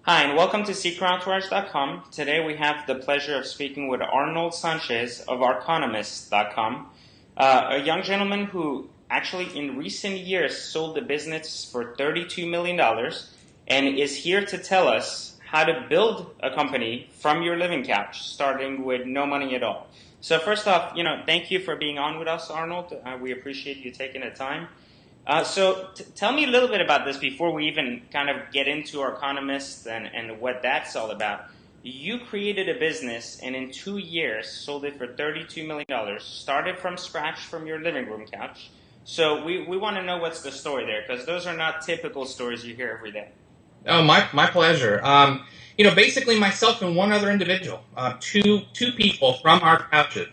Hi, and welcome to SecretEntourage.com. Today we have the pleasure of speaking with Arnold Sanchez of Archinomist.com, a young gentleman who actually in recent years sold the business for $32 million and is here to tell us how to build a company from your living couch, starting with no money at all. So first off, thank you for being on with us, Arnold. We appreciate you taking the time. So tell me a little bit about this before we even kind of get into Archinomist and what that's all about. You created a business and in 2 years sold it for $32 million, started from scratch from your living room couch. So we want to know what's the story there, because those are not typical stories you hear every day. Oh, my pleasure. Basically myself and one other individual, two people from our couches,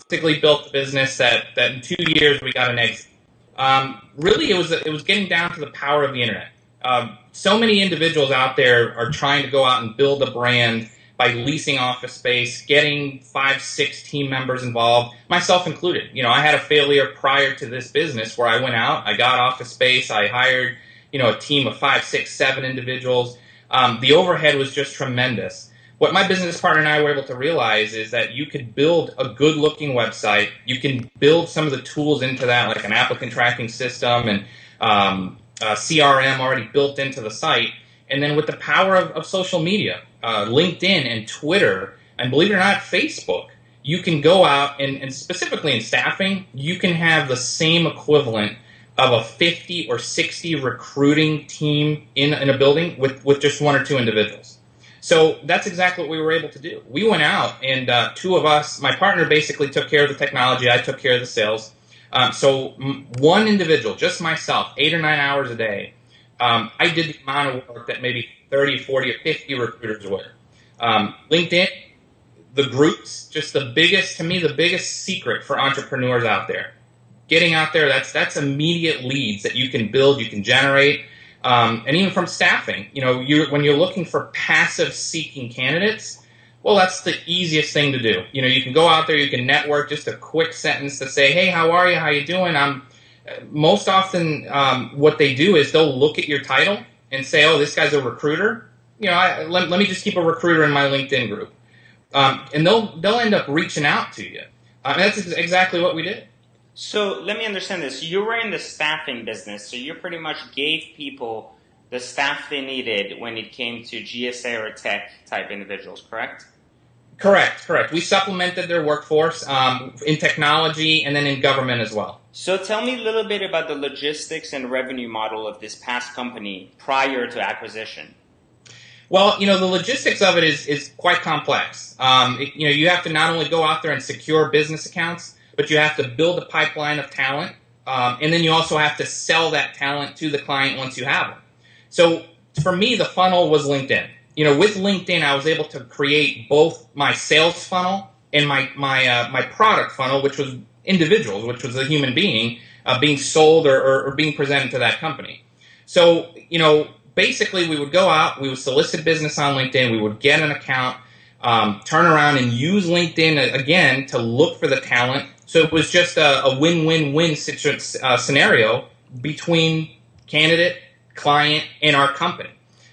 basically built the business that in 2 years we got an exit. Really, it was getting down to the power of the internet. So many individuals out there are trying to go out and build a brand by leasing office space, getting 5, 6 team members involved, myself included. I had a failure prior to this business where I went out, I got office space, I hired, a team of 5, 6, 7 individuals. The overhead was just tremendous. What my business partner and I were able to realize is that you could build a good-looking website. You can build some of the tools into that, like an applicant tracking system and CRM already built into the site. And then with the power of social media, LinkedIn and Twitter, and believe it or not, Facebook, you can go out and specifically in staffing, you can have the same equivalent of a 50 or 60 recruiting team in a building with just 1 or 2 individuals. So that's exactly what we were able to do. We went out and 2 of us, my partner basically took care of the technology, I took care of the sales. So one individual, just myself, 8 or 9 hours a day, I did the amount of work that maybe 30, 40, or 50 recruiters would. LinkedIn, the groups, just the biggest secret for entrepreneurs out there. Getting out there, that's immediate leads that you can build, you can generate. And even from staffing, when you're looking for passive seeking candidates, well, that's the easiest thing to do. You can go out there, you can network, just a quick sentence to say, hey, how are you? How you doing? Most often what they do is they'll look at your title and say, oh, this guy's a recruiter. Let me just keep a recruiter in my LinkedIn group. And they'll end up reaching out to you. And that's exactly what we did. So let me understand this. You were in the staffing business, so you pretty much gave people the staff they needed when it came to GSA or tech type individuals, correct? Correct. We supplemented their workforce in technology and then in government as well. So tell me a little bit about the logistics and revenue model of this past company prior to acquisition. Well, the logistics of it is quite complex. You have to not only go out there and secure business accounts, but you have to build a pipeline of talent, and then you also have to sell that talent to the client once you have them. So for me, the funnel was LinkedIn. With LinkedIn, I was able to create both my sales funnel and my product funnel, which was individuals, which was a human being being sold or being presented to that company. So, basically we would go out, we would solicit business on LinkedIn, we would get an account, turn around and use LinkedIn again to look for the talent. So it was just a win-win-win scenario between candidate, client, and our company.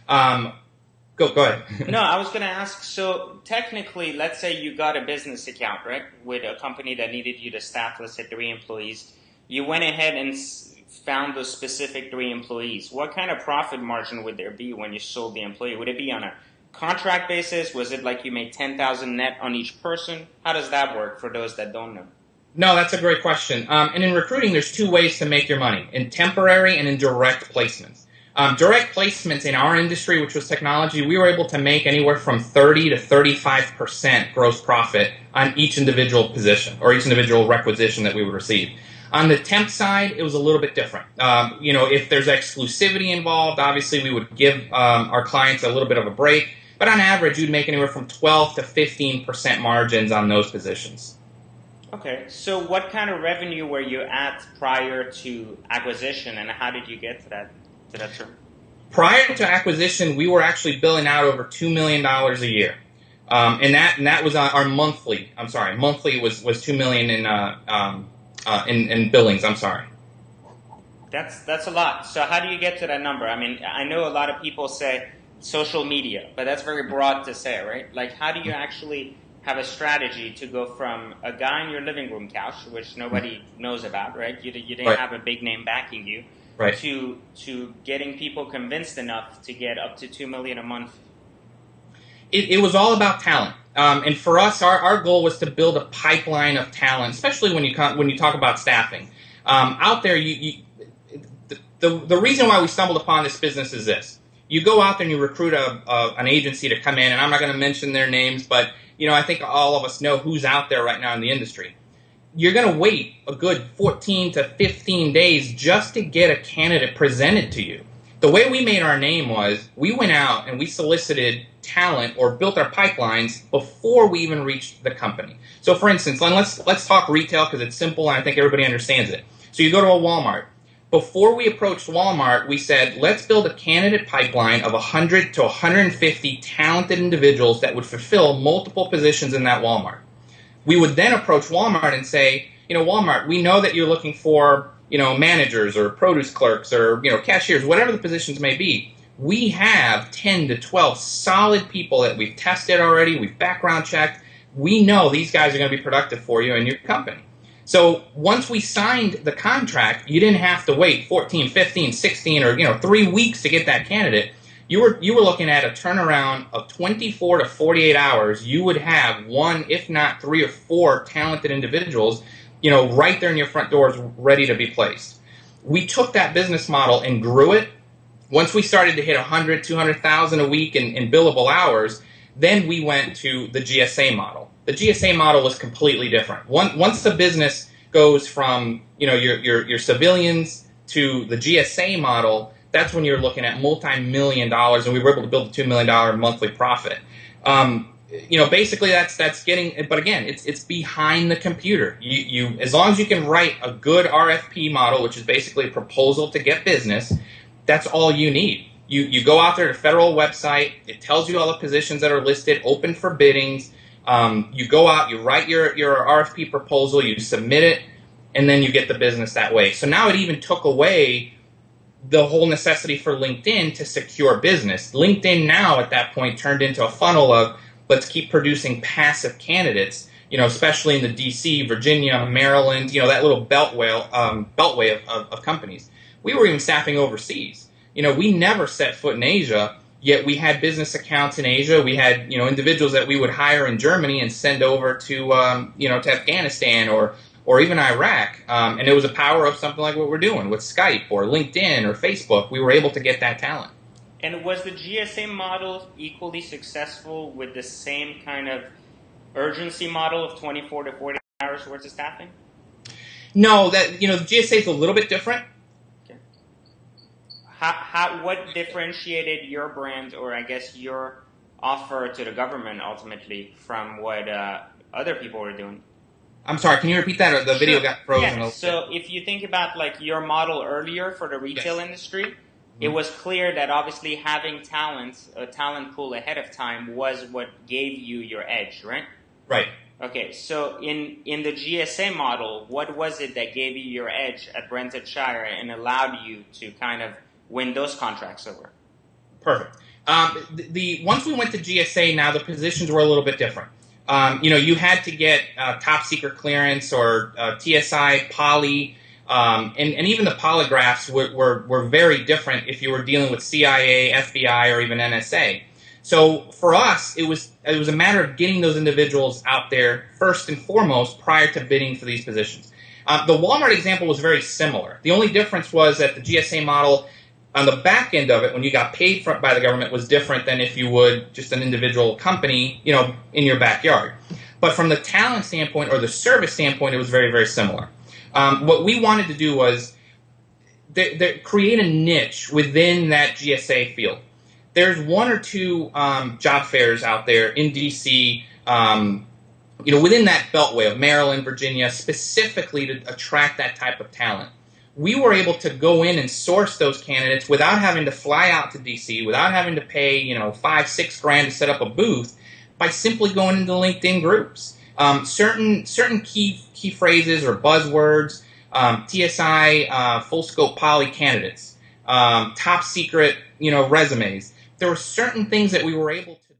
Go ahead. No, I was going to ask, so technically, let's say you got a business account, right, with a company that needed you to staff, let's say 3 employees. You went ahead and found those specific 3 employees. What kind of profit margin would there be when you sold the employee? Would it be on a contract basis? Was it like you made $10,000 net on each person? How does that work for those that don't know? No, that's a great question. And in recruiting, there's 2 ways to make your money, in temporary and in direct placements. Direct placements in our industry, which was technology, we were able to make anywhere from 30 to 35% gross profit on each individual position or each individual requisition that we would receive. On the temp side, it was a little bit different. If there's exclusivity involved, obviously we would give our clients a little bit of a break. But on average, you'd make anywhere from 12 to 15% margins on those positions. Okay, so what kind of revenue were you at prior to acquisition, and how did you get to that term? Prior to acquisition, we were actually billing out over $2 million a year, and that was our monthly. I'm sorry, monthly was $2 million in billings. I'm sorry. That's a lot. So how do you get to that number? I mean, I know a lot of people say social media, but that's very broad to say, right? Like, how do you actually have a strategy to go from a guy on your living room couch, which nobody knows about, right? You didn't Right. have a big name backing you, Right. to getting people convinced enough to get up to $2 million a month? It was all about talent. And for us, our goal was to build a pipeline of talent, especially when you talk about staffing. Out there, the reason why we stumbled upon this business is this. You go out there and you recruit an agency to come in, and I'm not going to mention their names, but I think all of us know who's out there right now in the industry. You're going to wait a good 14 to 15 days just to get a candidate presented to you. The way we made our name was we went out and we solicited talent or built our pipelines before we even reached the company. So, for instance, let's talk retail because it's simple and I think everybody understands it. So you go to a Walmart. Before we approached Walmart, we said, let's build a candidate pipeline of 100 to 150 talented individuals that would fulfill multiple positions in that Walmart. We would then approach Walmart and say, Walmart, we know that you're looking for, managers or produce clerks or, cashiers, whatever the positions may be. We have 10 to 12 solid people that we've tested already, we've background checked. We know these guys are going to be productive for you and your company. So once we signed the contract, you didn't have to wait 14, 15, 16, or 3 weeks to get that candidate. You were looking at a turnaround of 24 to 48 hours. You would have one, if not 3 or 4 talented individuals, right there in your front doors ready to be placed. We took that business model and grew it. Once we started to hit 100, 200,000 a week in billable hours, then we went to the GSA model. The GSA model was completely different. Once the business goes from your civilians to the GSA model, that's when you're looking at multi-million dollars, and we were able to build a $2 million monthly profit. Basically that's getting, but again, it's behind the computer. You as long as you can write a good RFP model, which is basically a proposal to get business, that's all you need. You go out there to the federal website, it tells you all the positions that are listed, open for biddings. You go out, you write your RFP proposal, you submit it, and then you get the business that way. So now it even took away the whole necessity for LinkedIn to secure business. LinkedIn now at that point turned into a funnel of let's keep producing passive candidates, especially in the DC, Virginia, Maryland, that little beltway of companies. We were even staffing overseas. We never set foot in Asia, yet we had business accounts in Asia. We had, individuals that we would hire in Germany and send over to, to Afghanistan or even Iraq. And it was a power of something like what we're doing with Skype or LinkedIn or Facebook. We were able to get that talent. And was the GSA model equally successful with the same kind of urgency model of 24 to 40 hours worth of staffing? No, the GSA is a little bit different. Okay. What differentiated your brand, or I guess your offer to the government ultimately, from what other people were doing? I'm sorry, can you repeat that? Or the video got frozen. Yeah. So if you think about like your model earlier for the retail industry, it was clear that obviously having a talent pool ahead of time was what gave you your edge, right? Right. Okay, so in the GSA model, what was it that gave you your edge at Brentwood Shire and allowed you to kind of win those contracts over? Perfect. Once we went to GSA, now the positions were a little bit different. You had to get top secret clearance or TSI, poly, and even the polygraphs were very different if you were dealing with CIA, FBI, or even NSA. So for us, it was a matter of getting those individuals out there first and foremost prior to bidding for these positions. The Walmart example was very similar. The only difference was that the GSA model, on the back end of it, when you got paid by the government, was different than if you would just an individual company, in your backyard. But from the talent standpoint or the service standpoint, it was very, very similar. What we wanted to do was create a niche within that GSA field. There's 1 or 2 job fairs out there in DC, within that beltway of Maryland, Virginia, specifically to attract that type of talent. We were able to go in and source those candidates without having to fly out to DC, without having to pay, $5-6 grand to set up a booth, by simply going into LinkedIn groups. Certain key phrases or buzzwords, TSI, full scope poly candidates, top secret, resumes. there were certain things that we were able to